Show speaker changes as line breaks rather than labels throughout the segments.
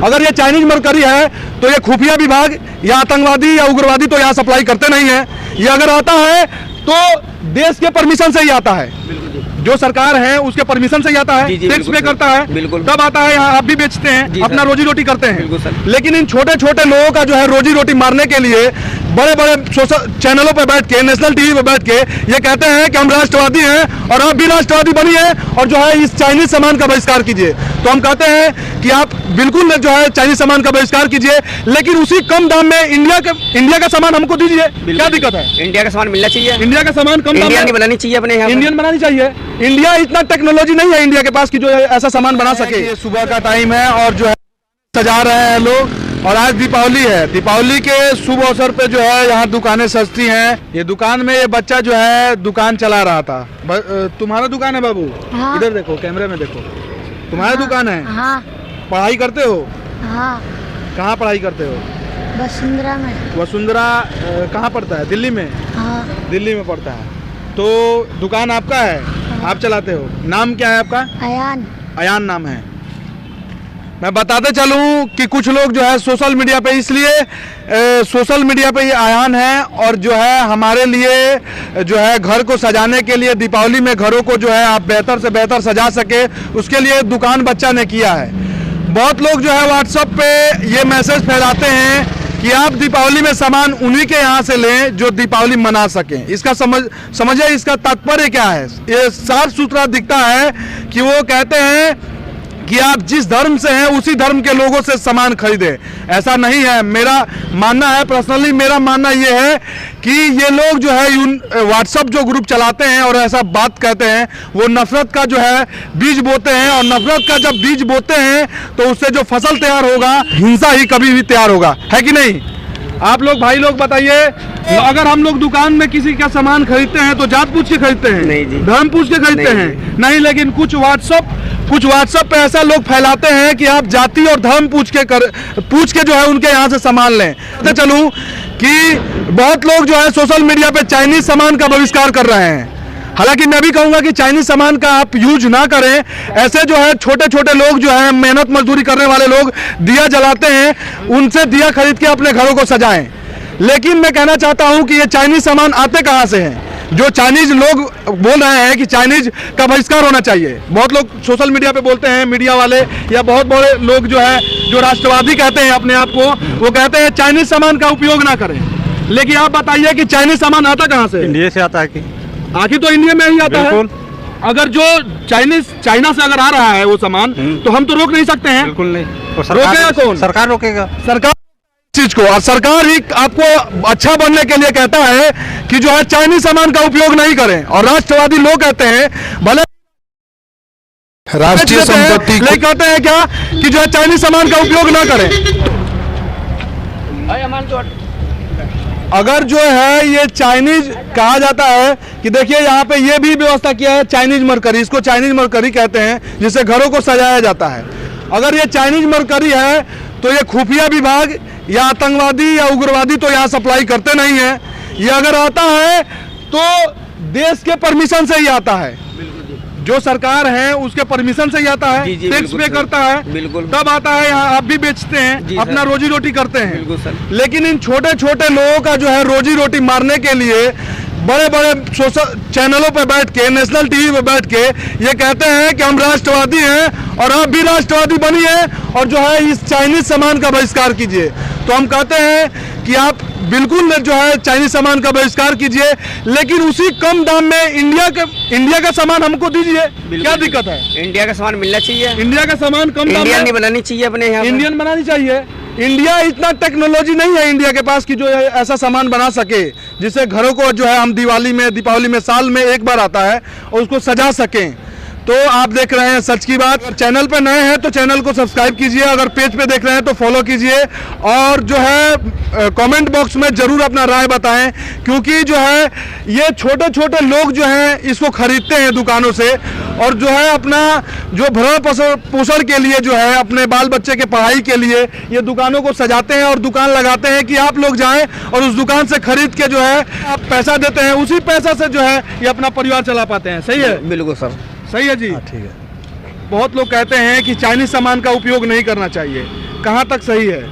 अगर ये Chinese mercury है तो ये खुफिया विभाग या आतंकवादी या उग्रवादी तो यहाँ सप्लाई करते नहीं है। ये अगर आता है तो देश के परमिशन से ही आता है, जो सरकार है उसके परमिशन से ही आता है, टैक्स पे करता है, तब आता है यहाँ। आप भी बेचते हैं, अपना रोजी रोटी करते हैं, लेकिन इन छोटे छोटे लोगों का जो है रोजी रोटी मारने के लिए बड़े बड़े सोशल चैनलों पे बैठ के, नेशनल टीवी पे बैठ के ये कहते हैं कि हम राष्ट्रवादी हैं और आप भी राष्ट्रवादी बनिए और जो है इस चाइनीज सामान का बहिष्कार कीजिए। तो हम कहते हैं कि आप बिल्कुल जो है चाइनीज सामान का बहिष्कार कीजिए, लेकिन उसी कम दाम में इंडिया का सामान हमको दीजिए। क्या दिक्कत है?
इंडिया का सामान मिलना चाहिए,
इंडिया का सामान कम दाम में
बनानी चाहिए, अपने यहाँ
इंडियन बनानी चाहिए। इंडिया इतना टेक्नोलॉजी नहीं है इंडिया के पास कि जो ऐसा सामान बना सके। ये सुबह का टाइम है और जो है सजा रहे हैं लोग, और आज दीपावली है। दीपावली के शुभ अवसर पे जो है यहाँ दुकानें सजती हैं। ये दुकान में ये बच्चा जो है दुकान चला रहा था। तुम्हारा दुकान है बाबू? हाँ। इधर देखो, कैमरे में देखो, तुम्हारा दुकान है? हाँ। पढ़ाई करते हो? हाँ। कहाँ पढ़ाई करते हो?
वसुंधरा में।
वसुंधरा कहाँ पड़ता है? दिल्ली में? हाँ। दिल्ली में पड़ता है। तो दुकान आपका है? हाँ। आप चलाते हो? नाम क्या है आपका?
अयान।
अयान नाम है। मैं बताते चलूं कि कुछ लोग जो है सोशल मीडिया पे, इसलिए सोशल मीडिया पे ये अयान है और जो है हमारे लिए जो है घर को सजाने के लिए, दीपावली में घरों को जो है आप बेहतर से बेहतर सजा सके, उसके लिए दुकान बच्चा ने किया है। बहुत लोग जो है व्हाट्सएप पे ये मैसेज फैलाते हैं कि आप दीपावली में सामान उन्हीं के यहाँ से लें जो दीपावली मना सकें। इसका समझिए इसका तात्पर्य क्या है। ये साफ सुथरा दिखता है कि वो कहते हैं कि आप जिस धर्म से हैं उसी धर्म के लोगों से सामान खरीदें। ऐसा नहीं है। मेरा मानना है, पर्सनली मेरा मानना ये है कि ये लोग जो है व्हाट्सएप जो ग्रुप चलाते हैं और ऐसा बात कहते हैं, वो नफरत का जो है बीज बोते हैं, और नफरत का जब बीज बोते हैं तो उससे जो फसल तैयार होगा, हिंसा ही कभी भी तैयार होगा, है कि नहीं? आप लोग भाई लोग बताइए, अगर हम लोग दुकान में किसी का सामान खरीदते हैं तो जात पूछ के खरीदते हैं? नहीं जी। धर्म पूछ के खरीदते हैं? नहीं। लेकिन कुछ व्हाट्सएप पे ऐसा लोग फैलाते हैं कि आप जाति और धर्म पूछ के जो है उनके यहाँ से सामान लें। तो चलूं कि बहुत लोग जो है सोशल मीडिया पे चाइनीज सामान का बहिष्कार कर रहे हैं। हालांकि मैं भी कहूंगा कि चाइनीज सामान का आप यूज ना करें। ऐसे जो है छोटे छोटे लोग जो है मेहनत मजदूरी करने वाले लोग दिया जलाते हैं, उनसे दिया खरीद के अपने घरों को सजाएं। लेकिन मैं कहना चाहता हूं कि ये चाइनीज सामान आते कहां से हैं? जो चाइनीज लोग बोल रहे हैं कि चाइनीज का बहिष्कार होना चाहिए। बहुत लोग सोशल मीडिया पे बोलते हैं, मीडिया वाले या बहुत बड़े लोग जो है जो राष्ट्रवादी कहते हैं अपने आप को, वो कहते हैं चाइनीज सामान का उपयोग ना करें। लेकिन आप बताइए कि चाइनीज सामान आता कहाँ से?
इंडिया से आता है कि
आखिर तो इंडिया में ही आता है। अगर जो चाइना से अगर आ रहा है वो सामान, तो हम तो रोक नहीं सकते हैं।
बिल्कुल नहीं।
रोकेगा कौन?
सरकार रोकेगा।
सरकार चीज को, और सरकार ही आपको अच्छा बनने के लिए कहता है कि जो है चाइनीज सामान का उपयोग नहीं करें। और राष्ट्रवादी लोग कहते हैं, भले राष्ट्रीय संपत्ति लेकिन कहते हैं क्या कि जो है चाइनीज सामान का उपयोग ना करें। अगर जो है ये चाइनीज कहा जाता है कि देखिए यहाँ पे ये भी व्यवस्था किया है चाइनीज मरकरी, इसको चाइनीज मरकरी कहते हैं, जिससे घरों को सजाया जाता है। अगर ये चाइनीज मरकरी है तो ये खुफिया विभाग या आतंकवादी या उग्रवादी तो यहाँ सप्लाई करते नहीं है। ये अगर आता है तो देश के परमिशन से ही आता है, जो सरकार है उसके परमिशन से ही आता है, टैक्स पे करता है, तब आता है यहाँ। आप भी बेचते हैं, अपना रोजी रोटी करते हैं, लेकिन इन छोटे छोटे लोगों का जो है रोजी रोटी मारने के लिए बड़े बड़े सोशल चैनलों पे बैठ के, नेशनल टीवी पे बैठ के ये कहते हैं कि हम राष्ट्रवादी हैं और आप भी राष्ट्रवादी बनिए और जो है इस चाइनीज सामान का बहिष्कार कीजिए। तो हम कहते हैं कि आप बिल्कुल जो है चाइनीज सामान का बहिष्कार कीजिए, लेकिन उसी कम दाम में इंडिया का सामान हमको दीजिए। क्या दिक्कत है?
इंडिया का सामान मिलना चाहिए,
इंडिया का सामान कम दाम में
बनानी चाहिए, अपने यहाँ
इंडियन बनानी चाहिए। इंडिया इतना टेक्नोलॉजी नहीं है इंडिया के पास कि जो ऐसा सामान बना सके, जिससे घरों को जो है हम दीपावली में साल में एक बार आता है और उसको सजा सकें। तो आप देख रहे हैं सच की बात। चैनल पे नए हैं तो चैनल को सब्सक्राइब कीजिए, अगर पेज पे देख रहे हैं तो फॉलो कीजिए, और जो है कमेंट बॉक्स में जरूर अपना राय बताएं, क्योंकि जो है ये छोटे छोटे लोग जो हैं इसको खरीदते हैं दुकानों से, और जो है अपना जो भरण पोषण के लिए जो है अपने बाल बच्चे के पढ़ाई के लिए ये दुकानों को सजाते हैं और दुकान लगाते हैं कि आप लोग जाएं और उस दुकान से खरीद के जो है आप पैसा देते हैं, उसी पैसा से जो है ये अपना परिवार चला पाते हैं। सही है?
बिल्कुल सर,
सही है जी।
ठीक है।
बहुत लोग कहते हैं कि चाइनीज सामान का उपयोग नहीं करना चाहिए, कहाँ तक सही है?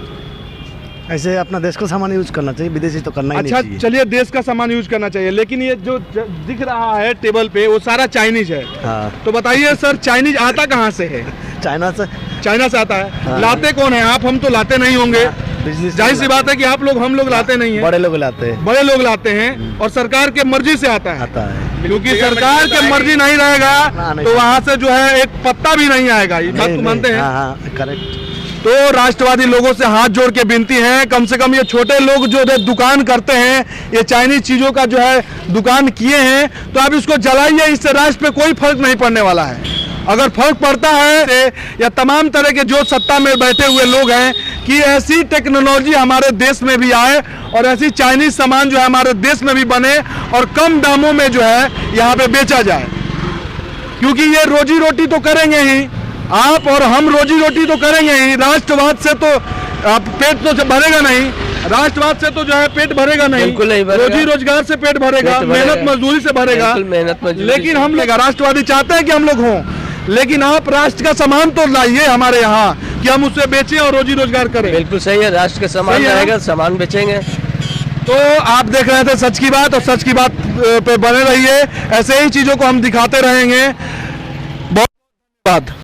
ऐसे अपना देश का सामान यूज करना चाहिए, विदेशी तो करना ही
अच्छा,
नहीं चाहिए।
चलिए देश का सामान यूज करना चाहिए, लेकिन ये जो दिख रहा है टेबल पे वो सारा चाइनीज है।
हाँ,
तो बताइए सर, चाइनीज आता कहाँ से है?
चाइना से।
चाइना से आता है।
हाँ।
लाते कौन है? आप, हम तो लाते नहीं होंगे।
बिजनेस
जाहिर सी बात है कि आप लोग, हम लोग लाते नहीं हैं,
बड़े लोग लाते हैं,
बड़े लोग लाते हैं और सरकार के मर्जी से आता है।
आता है।
क्योंकि सरकार के मर्जी नहीं रहेगा
नहीं।
तो वहाँ से जो है एक पत्ता भी नहीं आएगा। ये बात तो मानते हैं?
हाँ, करेक्ट।
तो राष्ट्रवादी लोगों से हाथ जोड़ के विनती है, कम से कम ये छोटे लोग जो दुकान करते हैं, ये चाइनीज चीजों का जो है दुकान किए हैं, तो आप इसको जलाइए, इससे राष्ट्र पे कोई फर्क नहीं पड़ने वाला है। अगर फर्क पड़ता है या तमाम तरह के जो सत्ता में बैठे हुए लोग हैं कि ऐसी टेक्नोलॉजी हमारे देश में भी आए और ऐसी चाइनीज सामान जो है हमारे देश में भी बने और कम दामों में जो है यहाँ पे बेचा जाए, क्योंकि ये रोजी रोटी तो करेंगे ही, आप और हम रोजी रोटी तो करेंगे ही। राष्ट्रवाद से तो पेट तो भरेगा नहीं, राष्ट्रवाद से तो जो है पेट भरेगा नहीं,
बिल्कुल नहीं भरेगा।
रोजी रोजगार से पेट भरेगा, मेहनत मजदूरी से भरेगा,
मेहनत मजदूरी।
लेकिन हम लोग राष्ट्रवादी चाहते हैं कि हम लोग हों, लेकिन आप राष्ट्र का सामान तो लाइए हमारे यहाँ कि हम उससे बेचें और रोजी रोजगार करें।
बिल्कुल सही है, राष्ट्र का सामान
सही है। रहेगा,
सामान बेचेंगे।
तो आप देख रहे थे सच की बात, और सच की बात पे बने रहिए, ऐसे ही चीजों को हम दिखाते रहेंगे। बहुत धन्यवाद।